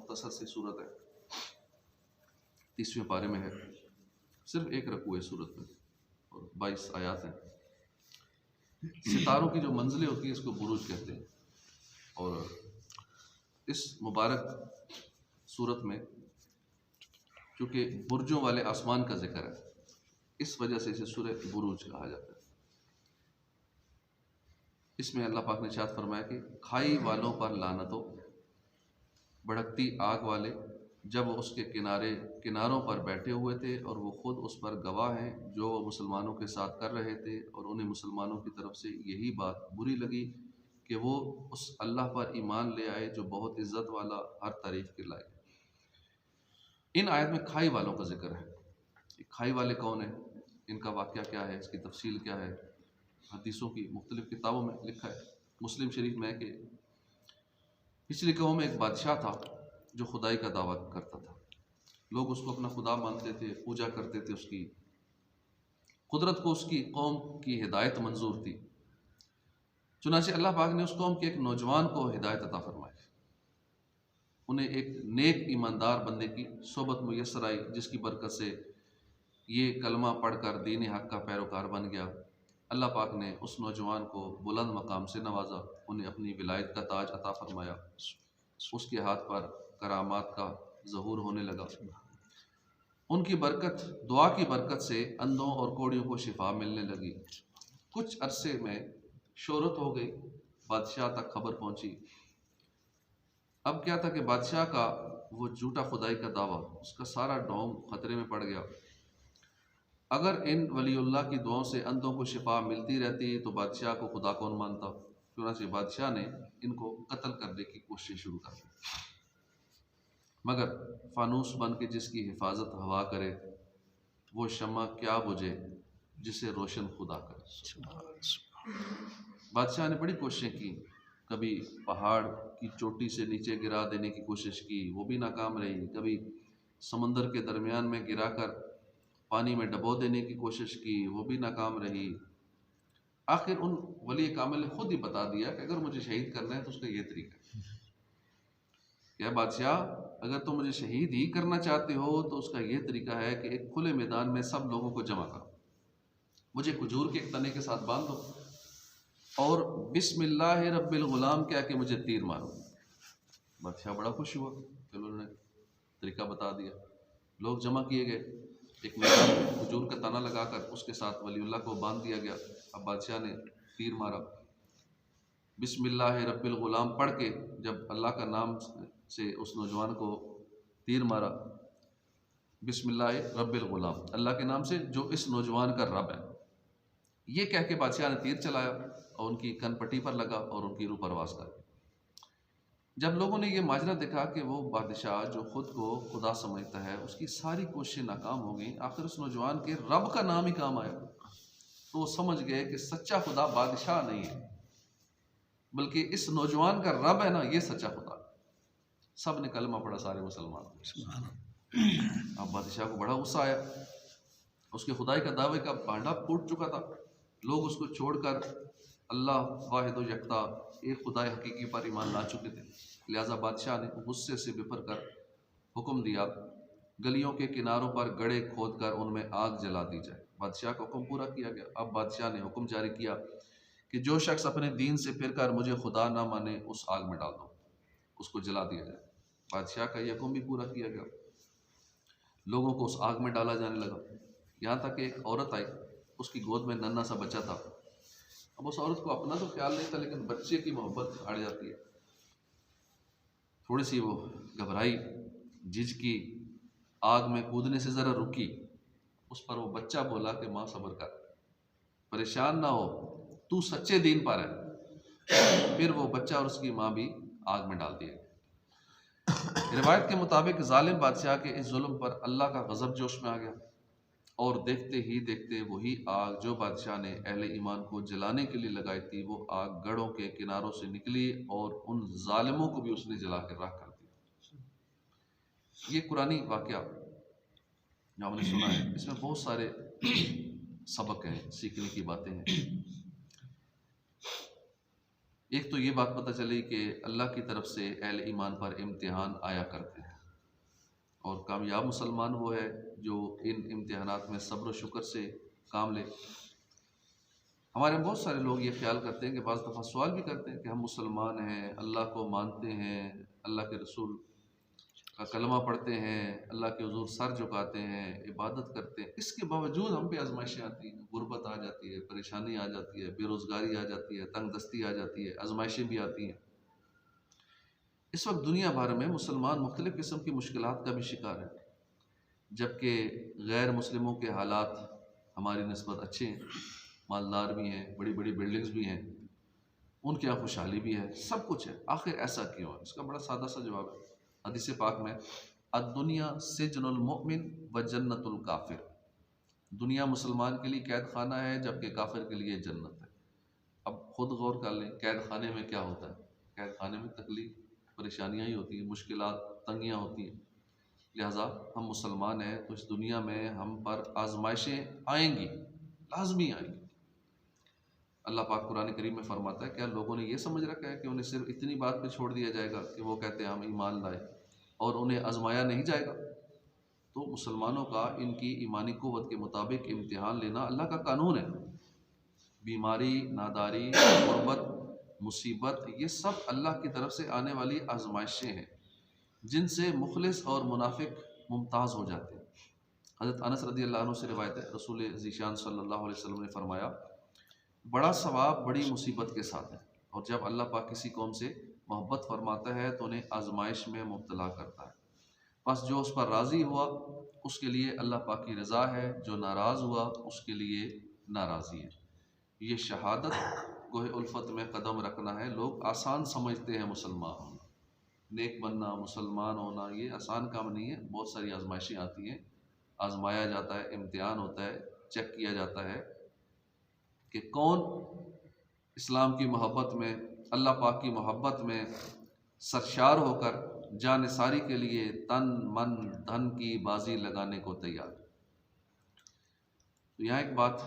मुख्तसर सी सूरत है, 30वें पारे में है, सिर्फ एक रकू है सूरत में और 22 आयात हैं। सितारों की जो मंजिलें होती हैं इसको बुरूज कहते हैं। और इस मुबारक सूरत में चूँकि बुर्जों वाले आसमान का जिक्र है, इस वजह से इसे सूरह बुरूज कहा जाता है। इसमें अल्लाह पाक ने इरशाद फरमाया कि खाई वालों पर लानतो, भड़कती आग वाले, जब वो उसके किनारों पर बैठे हुए थे और वो खुद उस पर गवाह हैं जो वो मुसलमानों के साथ कर रहे थे, और उन्हें मुसलमानों की तरफ से यही बात बुरी लगी कि वो उस अल्लाह पर ईमान ले आए जो बहुत इज़्ज़त वाला, हर तारीफ़ के लायक। इन आयत में खाई वालों का जिक्र है। खाई वाले कौन है, इनका वाक़या क्या है, इसकी तफसील क्या है, हदीसों की मुख्तलिफ़ किताबों में लिखा है। मुस्लिम शरीफ में है कि पिछली कौम में एक बादशाह था जो खुदाई का दावा करता था। लोग उसको अपना खुदा मानते थे, पूजा करते थे, उसकी कुदरत को, उसकी कौम की हिदायत मंजूर थी। चुनांचे अल्लाह पाक ने उस कौम के एक नौजवान को हिदायत अता फरमाई, उन्हें एक नेक ईमानदार बंदे की सोबत मुयस्सर आई, जिसकी बरकत से ये कलमा पढ़कर दीन हक का पैरोकार बन गया। अल्लाह पाक ने उस नौजवान को बुलंद मकाम से नवाजा, उन्हें अपनी विलायत का ताज अता फरमाया, उसके हाथ पर करामात का ज़हूर होने लगा। उनकी बरकत, दुआ की बरकत से अंधों और कोड़ियों को शिफा मिलने लगी। कुछ अरसे में शोहरत हो गई, बादशाह तक खबर पहुंची। अब क्या था कि बादशाह का वो झूठा खुदाई का दावा, उसका सारा डोम खतरे में पड़ गया। अगर इन वलीउल्लाह की दुआओं से अंधों को शिफा मिलती रहती तो बादशाह को खुदा कौन मानता। चुनांचे बादशाह ने इनको कत्ल करने की कोशिश शुरू कर दी, मगर फानूस बन के जिसकी हिफाजत हवा करे, वो शम्मा क्या बुझे जिसे रोशन खुदा करे। बादशाह ने बड़ी कोशिशें की, कभी पहाड़ की चोटी से नीचे गिरा देने की कोशिश की, वो भी नाकाम रही। कभी समंदर के दरमियान में गिराकर पानी में डबो देने की कोशिश की, वो भी नाकाम रही। आखिर उन वली कामिल ने खुद ही बता दिया कि अगर मुझे शहीद करना है तो उसका ये तरीका है। क्या बादशाह, अगर तुम मुझे शहीद ही करना चाहते हो तो उसका ये तरीका है कि एक खुले मैदान में सब लोगों को जमा करो, मुझे खजूर के एक तने के साथ बांध दो और बिस्मिल्लाह रब्बिल गुलाम कह के मुझे तीर मारो। बादशाह बड़ा खुश हुआ, चलो उन्होंने तरीका बता दिया। लोग जमा किए गए, एक मैदान में खजूर का तना लगाकर उसके साथ वलीउल्लाह को बांध दिया गया। अब बादशाह ने तीर मारा, बिस्मिल्लाह रब्बिल गुलाम पढ़ के जब अल्लाह का नाम से उस नौजवान को तीर मारा, बिस्मिल्लाह रब्बिल गुलाम, अल्लाह के नाम से जो इस नौजवान का रब है, ये कह के बादशाह ने तीर चलाया और उनकी कनपट्टी पर लगा और उनकी रूह परवास कर गई। जब लोगों ने ये माजरा देखा कि वो बादशाह जो खुद को खुदा समझता है, उसकी सारी कोशिशें नाकाम हो गई, आखिर उस नौजवान के रब का नाम ही काम आया, तो वो समझ गए कि सच्चा खुदा बादशाह नहीं है, बल्कि इस नौजवान का रब है ना, ये सच्चा खुदा। सब ने कलमा पढ़ा, सारे मुसलमान। अब बादशाह को बड़ा गुस्सा आया, उसके खुदाई का दावे का भांडा फूट चुका था। लोग उसको छोड़कर अल्लाह वाहिद व यकता एक खुदाई हकीकी पर ईमान ला चुके थे। लिहाजा बादशाह ने गुस्से से बिफर कर हुक्म दिया, गलियों के किनारों पर गड्ढे खोद कर उनमें आग जला दी जाए। बादशाह का हुक्म पूरा किया गया। अब बादशाह ने हुक्म जारी किया कि जो शख्स अपने दीन से फिर कर मुझे खुदा ना माने, उस आग में डाल दो, उसको जला दिया जाए। बादशाह का यह हुक्म भी पूरा किया गया। लोगों को उस आग में डाला जाने लगा, यहाँ तक कि एक औरत आई, उसकी गोद में नन्हा सा बच्चा था। अब उस औरत को अपना तो ख्याल नहीं था, लेकिन बच्चे की मोहब्बत अड़ जाती है। थोड़ी सी वो घबराई, झिझकी, आग में कूदने से ज़रा रुकी। उस पर वो बच्चा बोला कि माँ सब्र कर, परेशान ना हो, तू सच्चे दीन पर है। फिर वो बच्चा और उसकी माँ भी आग में डाल दिए। रिवायत के मुताबिक जालिम बादशाह के इस जुल्म पर अल्लाह का गज़ब जोश में आ गया और देखते ही देखते वही आग जो बादशाह ने अहले ईमान को जलाने के लिए लगाई थी, वो आग गढ़ों के किनारों से निकली और उन जालिमों को भी उसने जला कर राख कर दिया। ये कुरानी वाक़या जो हमने सुना है, इसमें बहुत सारे सबक हैं, सीखने की बातें हैं। एक तो ये बात पता चली कि अल्लाह की तरफ से अहले ईमान पर इम्तिहान आया करते हैं, और कामयाब मुसलमान वो है जो इन इम्तिहानात में सब्र शुक्र से काम ले। हमारे में बहुत सारे लोग ये ख्याल करते हैं कि बाज़ दफ़ा सवाल भी करते हैं कि हम मुसलमान हैं, अल्लाह को मानते हैं, अल्लाह के रसूल का कलमा पढ़ते हैं, अल्लाह के हुज़ूर सर झुकाते हैं, इबादत करते हैं, इसके बावजूद हम पे आजमाइशें आती हैं, गुर्बत आ जाती है, परेशानी आ जाती है, बेरोज़गारी आ जाती है, तंग दस्ती आ जाती है, आजमाइशें भी आती हैं। इस वक्त दुनिया भर में मुसलमान मुख्तलिफ़ किस्म की मुश्किलात का भी शिकार है, जबकि गैर मुस्लिमों के हालात हमारी निस्बत अच्छे हैं, मालदार भी हैं, बड़ी बड़ी बिल्डिंग्स भी हैं, उनके यहाँ खुशहाली भी है, सब कुछ है। आखिर ऐसा क्यों है? इसका बड़ा सादा सा जवाब है हदीस पाक में, अद्दुनिया सिजनुल मुमिन व जन्नतुल काफिर। दुनिया मुसलमान के लिए कैद खाना है, जबकि काफिर के लिए जन्नत है। अब खुद गौर कर लें, कैद खाने में क्या होता है? कैद खाने में तकलीफ, परेशानियाँ ही होती हैं, मुश्किलात, तंगियाँ होती हैं। लिहाजा हम मुसलमान हैं तो इस दुनिया में हम पर आजमाइशें आएंगी, लाजमी आएंगी। अल्लाह पाक कुरान करीम में फरमाता है, क्या लोगों ने ये समझ रखा है कि उन्हें सिर्फ इतनी बात पे छोड़ दिया जाएगा कि वो कहते हैं हम ईमान लाए, और उन्हें आजमाया नहीं जाएगा? तो मुसलमानों का इनकी ईमानी क़ुव्वत के मुताबिक इम्तिहान लेना अल्लाह का कानून है। बीमारी, नादारी, गुर्बत, मुसीबत, ये सब अल्लाह की तरफ से आने वाली आजमाइशें हैं, जिनसे मुखलिस और मुनाफिक मुमताज़ हो जाते हैं। हज़रत अनस रज़ी अल्लाह अन्हु से रिवायत है, रसूल ज़ीशान सल्लल्लाहु अलैहि वसल्लम ने फरमाया, बड़ा सवाब बड़ी मुसीबत के साथ है, और जब अल्लाह पाक किसी कौम से मोहब्बत फरमाता है तो उन्हें आजमाइश में मुब्तला करता है। बस जो उस पर राज़ी हुआ उसके लिए अल्लाह पाक की रज़ा है, जो नाराज़ हुआ उसके लिए नाराज़ी है। ये शहादत गोहे उल्फत में कदम रखना है। लोग आसान समझते हैं मुसलमान होना, नेक बनना, मुसलमान होना, ये आसान काम नहीं है। बहुत सारी आजमाइशें आती हैं, आजमाया जाता है, इम्तिहान होता है, चेक किया जाता है कि कौन इस्लाम की मोहब्बत में, अल्लाह पाक की मोहब्बत में सरशार होकर जान सारी के लिए तन मन धन की बाजी लगाने को तैयार। तो यहाँ एक बात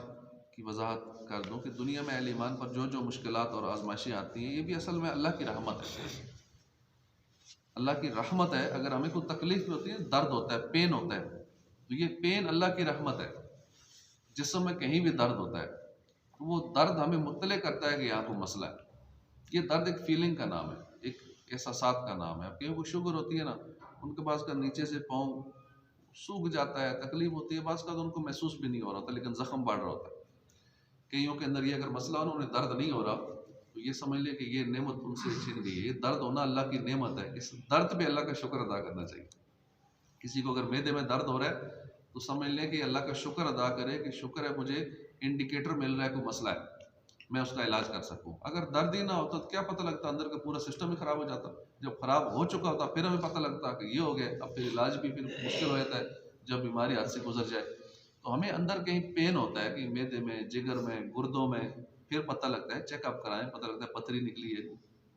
की वजाहत कर दूँ कि दुनिया में अहले ईमान पर जो जो मुश्किलात और आजमाइशें आती हैं, ये भी असल में अल्लाह की रहमत है। अल्लाह की रहमत है। अगर हमें कोई तकलीफ होती है, दर्द होता है, पेन होता है, तो ये पेन अल्लाह की रहमत है। जिस्म में कहीं भी दर्द होता है तो वो दर्द हमें मुत्तले करता है कि यहाँ कोई मसला है। ये दर्द एक फीलिंग का नाम है, एक एहसासात का नाम है। अब कहीं को शुगर होती है ना, उनके पास का नीचे से पाँव सूख जाता है, तकलीफ होती है, बास का तो उनको महसूस भी नहीं हो रहा होता, लेकिन ज़ख्म बढ़ रहा होता है। कईयों के अंदर ये अगर मसला हो, उन्हें दर्द नहीं हो रहा, तो ये समझ लें कि ये नेमत उनसे छीन गई है। ये दर्द होना अल्लाह की नेमत है। इस दर्द पे अल्लाह का शुक्र अदा करना चाहिए। किसी को अगर मैदे में दर्द हो रहा है तो समझ लें कि अल्लाह का शुक्र अदा करे कि शुक्र है मुझे इंडिकेटर मिल रहा है, कोई मसला है, मैं उसका इलाज कर सकूं। अगर दर्द ही ना होता तो क्या पता लगता, अंदर का पूरा सिस्टम ही खराब हो जाता। जब खराब हो चुका होता फिर हमें पता लगता कि ये हो गया, अब फिर इलाज भी फिर मुश्किल हो जाता है जब बीमारी हाथ से गुजर जाए। तो हमें अंदर कहीं पेन होता है कि मैदे में, जिगर में, गुर्दों में, फिर पता लगता है, चेकअप कराएं, पता लगता है पथरी निकली है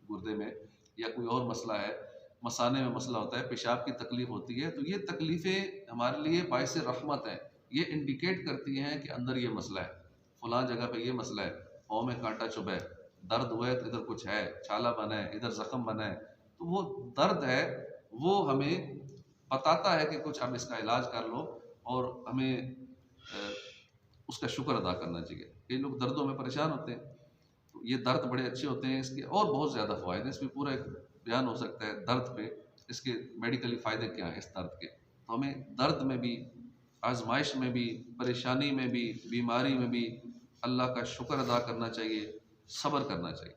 गुर्दे में या कोई और मसला है, मसाने में मसला होता है, पेशाब की तकलीफ होती है। तो ये तकलीफ़ें हमारे लिए बाइस रहमत हैं। ये इंडिकेट करती हैं कि अंदर ये मसला है, फलां जगह पे ये मसला है, पाँव में कांटा चुभा है, दर्द हुआ है तो इधर कुछ है, छाला बना है, इधर ज़ख्म बना है। तो वो दर्द है, वो हमें बताता है कि कुछ अब इसका इलाज कर लो, और हमें उसका शुक्र अदा करना चाहिए। कई लोग दर्दों में परेशान होते हैं, तो ये दर्द बड़े अच्छे होते हैं, इसके और बहुत ज़्यादा फ़ायदे, इसमें पूरा एक बयान हो सकता है दर्द पे, इसके मेडिकली फ़ायदे क्या हैं इस दर्द के। तो हमें दर्द में भी, आजमाइश में भी, परेशानी में भी, बीमारी में भी अल्लाह का शुक्र अदा करना चाहिए, सब्र करना चाहिए।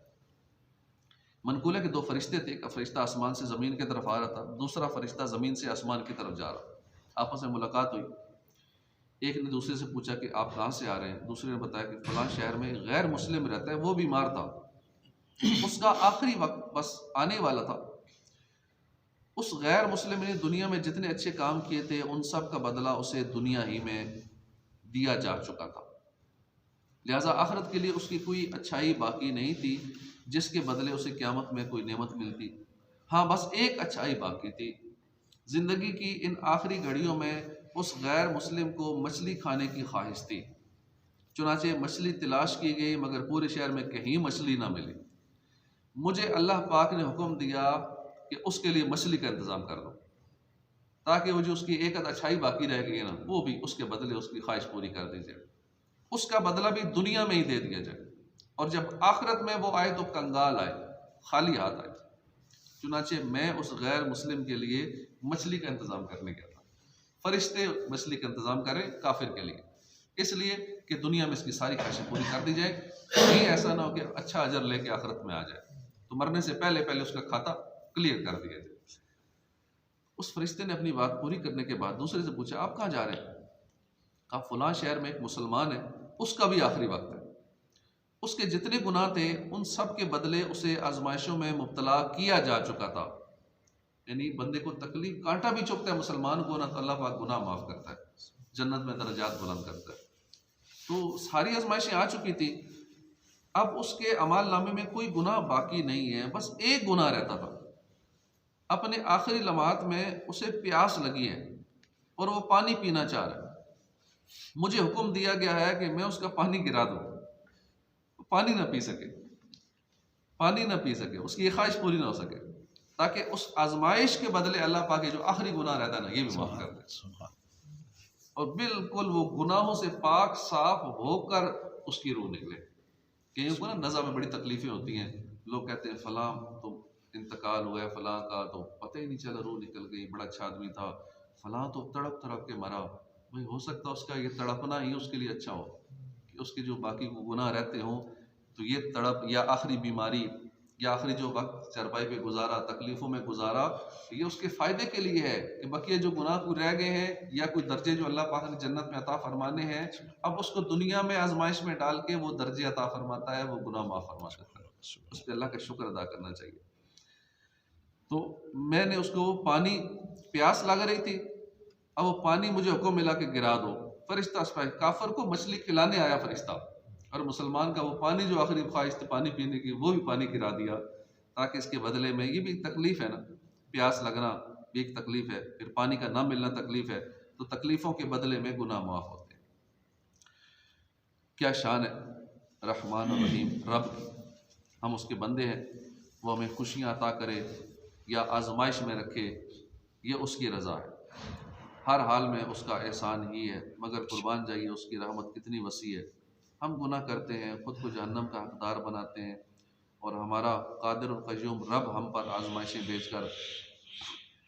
मनकूल है कि दो फरिश्ते थे, एक फरिश्ता आसमान से ज़मीन की तरफ आ रहा था, दूसरा फरिश्ता ज़मीन से आसमान की तरफ जा रहा। आपस में मुलाकात हुई, एक ने दूसरे से पूछा कि आप कहाँ से आ रहे हैं? दूसरे ने बताया कि फलां शहर में गैर मुस्लिम रहता है, वो बीमार था, उसका आखिरी वक्त बस आने वाला था। उस गैर मुस्लिम ने दुनिया में जितने अच्छे काम किए थे उन सब का बदला उसे दुनिया ही में दिया जा चुका था। लिहाजा आखिरत के लिए उसकी कोई अच्छाई बाकी नहीं थी जिसके बदले उसे क़यामत में कोई नेमत मिलती। हाँ, बस एक अच्छाई बाकी थी। ज़िंदगी की इन आखिरी घड़ियों में उस गैर मुस्लिम को मछली खाने की ख्वाहिश थी। चुनाचे मछली तलाश की गई, मगर पूरे शहर में कहीं मछली ना मिली। मुझे अल्लाह पाक ने हुक्म दिया कि उसके लिए मछली का इंतज़ाम कर दो, ताकि वो जो उसकी एक आध अच्छाई बाकी रह गई है ना, वो भी उसके बदले उसकी ख्वाहिश पूरी कर दी जाए, उसका बदला भी दुनिया में ही दे दिया जाए, और जब आखिरत में वो आए तो कंगाल आए, खाली हाथ आए। चुनाचे मैं उस गैर मुस्लिम के लिए मछली का इंतज़ाम करने गया था। फरिश्ते मछली का इंतज़ाम करें काफिर के लिए, इसलिए कि दुनिया में इसकी सारी ख्वाहिशें पूरी कर दी जाए, कहीं ऐसा ना हो कि अच्छा अजर लेके आखिरत में आ जाए, तो मरने से पहले पहले उसका खाता क्लियर कर दिया जाए। उस फरिश्ते ने अपनी बात पूरी करने के बाद दूसरे से पूछा, आप कहाँ जा रहे हैं? कहा, फलां शहर में एक मुसलमान है, उसका भी आखिरी वक्त है, उसके जितने गुनाह थे उन सब के बदले उसे आजमाइशों में मुब्तला किया जा चुका था। यानी बंदे को तकलीफ, कांटा भी चुभता है मुसलमान को ना, तो अल्लाह पाक गुनाह माफ करता है, जन्नत में दर्जात बुलंद करता है। तो सारी आजमाइशें आ चुकी थी, अब उसके अमाल नामे में कोई गुनाह बाकी नहीं है, बस एक गुनाह रहता था। अपने आखिरी लम्हात में उसे प्यास लगी है और वो पानी पीना चाह रहा है। मुझे हुक्म दिया गया है कि मैं उसका पानी गिरा दूं, पानी ना पी सके, पानी ना पी सके, उसकी ये ख्वाहिश पूरी ना हो सके, ताकि उस आजमाइश के बदले अल्लाह पाक के जो आखिरी गुनाह रहता है ना, ये भी माफ कर दे, और बिल्कुल वो गुनाहों से पाक साफ होकर उसकी रूह निकले। कहीं को ना नज़ा में बड़ी तकलीफें होती हैं, लोग कहते हैं फलां तो इंतकाल हुआ है, फलां का तो पता ही नहीं चला, रूह निकल गई, बड़ा अच्छा आदमी था, फलां तो तड़प तड़प के मरा। भाई हो सकता है उसका ये तड़पना ही उसके लिए अच्छा हो, कि उसके जो बाकी गुनाह रहते हों, तो ये तड़प या आखिरी बीमारी या आखिरी जो वक्त चरपाई पे गुजारा, तकलीफ़ों में गुजारा, ये उसके फ़ायदे के लिए है कि बकिया जो गुनाह कोई रह गए हैं या कोई दर्जे जो अल्लाह पाक ने जन्नत में अता फरमाने हैं, अब उसको दुनिया में आजमाइश में डाल के वो दर्जे अता फरमाता है, वो गुनाह माफ़ फरमा देता है। उस पर अल्लाह का शुक्र अदा करना चाहिए। तो मैंने उसको पानी, प्यास लग रही थी, अब वो पानी मुझे हुक्म मिला कि गिरा दो। फरिश्ता काफिर को मछली खिलाने आया फरिश्ता, और मुसलमान का वो पानी जो आखिरी ख्वाहिश थी पानी पीने की, वो भी पानी गिरा दिया, ताकि इसके बदले में, ये भी तकलीफ है ना, प्यास लगना भी एक तकलीफ है, फिर पानी का ना मिलना तकलीफ है, तो तकलीफों के बदले में गुनाह माफ होते हैं। क्या शान है रहमान और रहीम रब की, हम उसके बंदे हैं, वो हमें खुशियाँ अता करे या आजमाइश में रखे, ये उसकी रज़ा है, हर हाल में उसका एहसान ही है, मगर कुर्बान जाइए उसकी रहमत कितनी वसी है। हम गुनाह करते हैं, ख़ुद को जहन्नम का हकदार बनाते हैं, और हमारा कादिर और क़य्यूम रब हम पर आजमाइशें भेजकर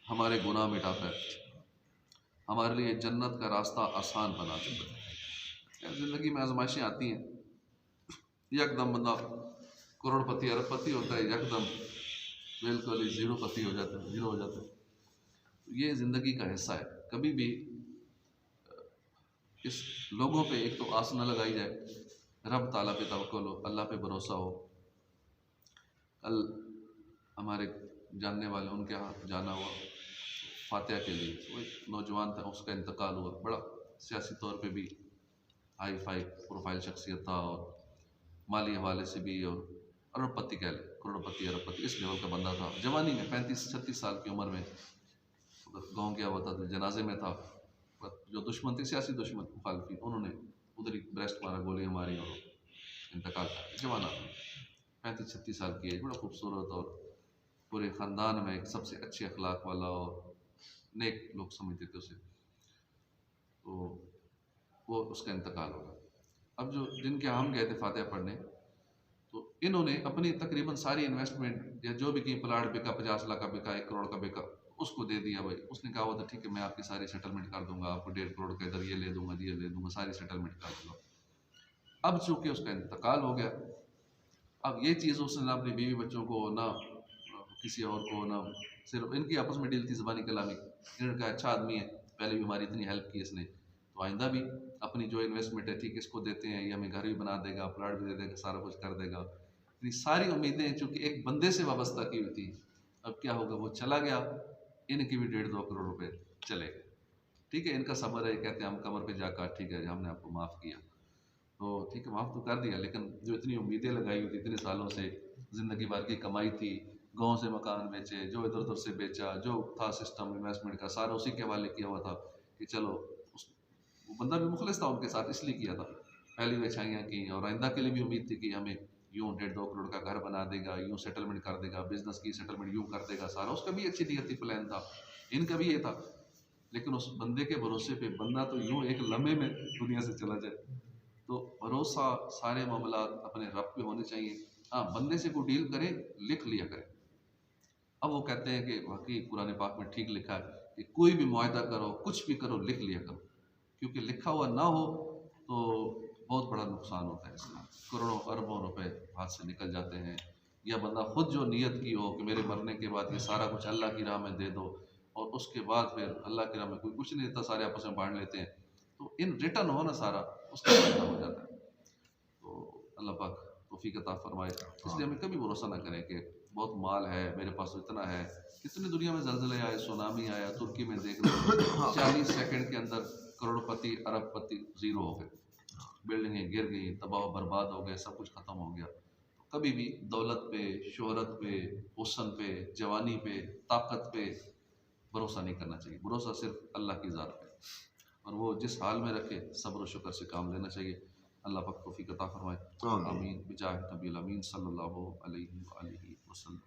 हमारे गुनाह मिटाता है, हमारे लिए जन्नत का रास्ता आसान बना देता है। ज़िंदगी में आजमाइशें आती हैं, यकदम बंदा करोड़पति अरबपति होता है, यकदम बिल्कुल ही ज़ीरोपति हो जाता है, ज़ीरो हो जाता है। ये ज़िंदगी का हिस्सा है। कभी भी इस लोगों पे एक तो आस न लगाई जाए, रब ताला पे तवक्कुल हो, अल्लाह पे भरोसा हो। कल हमारे जानने वाले, उनके यहाँ जाना हुआ फातिहा के लिए, वो एक नौजवान था, उसका इंतकाल हुआ, बड़ा सियासी तौर पे भी हाई फाई प्रोफाइल शख्सियत था, और माली हवाले से भी, और अरबपति कह लें, करोड़पति अरबपति इस लेवल का बंदा था। जवानी में 35-36 साल की उम्र में गाँव गया हुआ था, जनाजे में था, जो दुश्मन थे, सियासी दुश्मन मुखालफी, उन्होंने उधर ही ब्रेस्ट मारा, गोलियाँ मारी, और इंतकाल कर जवान आदमी, 35-36 साल की एज, बड़ा खूबसूरत, और पूरे ख़ानदान में एक सबसे अच्छे अखलाक वाला और नेक लोग समझते थे उसे। तो वो उसका इंतकाल हो गया। अब जो जिनके हम गए थे फातिहा पढ़ने, तो इन्होंने अपनी तकरीबन सारी इन्वेस्टमेंट या जो भी कहीं प्लाट बिका, 50 लाख का बिका, 1 करोड़ का बिका, उसको दे दिया भाई। उसने कहा वो तो ठीक है, मैं आपकी सारी सेटलमेंट कर दूंगा, आपको 1.5 करोड़ का इधर ये ले दूंगा, ये ले दूंगा, सारी सेटलमेंट कर दूंगा। अब चूंकि उसका इंतकाल हो गया, अब ये चीज़ उसने ना अपनी बीवी बच्चों को, ना किसी और को, ना सिर्फ इनकी आपस में डील थी ज़बानी कलामी। इन्होंने कहा अच्छा आदमी है, पहले भी हमारी इतनी हेल्प की इसने, तो आइंदा भी अपनी जो इन्वेस्टमेंट है ठीक इसको देते हैं, ये हमें घर भी बना देगा, प्लाट भी दे देगा, सारा कुछ कर देगा। इतनी सारी उम्मीदें चूँकि एक बंदे से वाबस्ता की हुई थी, अब क्या होगा, वो चला गया, इनकी भी 1.5-2 करोड़ रुपए चले गए। ठीक है, इनका सब्र है, कहते हैं हम कमर पे जाकर ठीक है हमने आपको माफ़ किया, तो ठीक है माफ़ तो कर दिया, लेकिन जो इतनी उम्मीदें लगाई हुई थी, इतने सालों से ज़िंदगी भर की कमाई थी, गाँव से मकान बेचे, जो इधर उधर से बेचा, जो था सिस्टम इन्वेस्टमेंट का सारा उसी के हवाले किया हुआ था कि चलो, वो बंदा भी मुखलिस था उनके साथ, इसलिए किया था, पहली भी अच्छाइयाँ की, और आइंदा के लिए भी उम्मीद थी कि हमें यूँ 1.5-2 करोड़ का घर बना देगा, यूँ सेटलमेंट कर देगा, बिजनेस की सेटलमेंट यूँ कर देगा सारा। उसका भी अच्छी नियति प्लान था, इनका भी ये था। लेकिन उस बंदे के भरोसे पे बंदा तो यूँ एक लम्हे में दुनिया से चला जाए। तो भरोसा सारे मामला अपने रब पे होने चाहिए। हाँ, बंदे से कोई डील करे, लिख लिया करे। अब वो कहते हैं कि वाकई कुरान पाक में ठीक लिखा है कि कोई भी मुआहदा करो, कुछ भी करो, लिख लिया करो, क्योंकि लिखा हुआ ना हो तो बहुत बड़ा नुकसान होता है इसका। करोड़ों अरबों रुपए हाथ से निकल जाते हैं। या बंदा खुद जो नियत की हो कि मेरे मरने के बाद ये सारा कुछ अल्लाह की राह में दे दो, और उसके बाद फिर अल्लाह की राह में कोई कुछ नहीं देता, सारे आपस में बांट लेते हैं, तो इन रिटर्न हो ना सारा, उसका फायदा हो जाता है। तो अल्लाह पाक तौफीक अता फरमाए। इसलिए हमें कभी भरोसा ना करें कि बहुत माल है मेरे पास, इतना है। कितनी दुनिया में जलजले आए, सुनामी आया, तुर्की में देख लो 40 सेकंड के अंदर करोड़पति अरबपति जीरो हो गए, बिल्डिंगें गिर गई, तबाह बर्बाद हो गए, सब कुछ खत्म हो गया। तो कभी भी दौलत पे, शोहरत पे, हुस्न पे, जवानी पे, ताकत पे भरोसा नहीं करना चाहिए। भरोसा सिर्फ अल्लाह की ज़ात पे, और वो जिस हाल में रखे सब्र शुक्र से काम लेना चाहिए। अल्लाह पाक तौफीक अता फरमाए। आमीन बिजाह नबील अमीन सल्लल्लाहु अलैहि वसल्लम।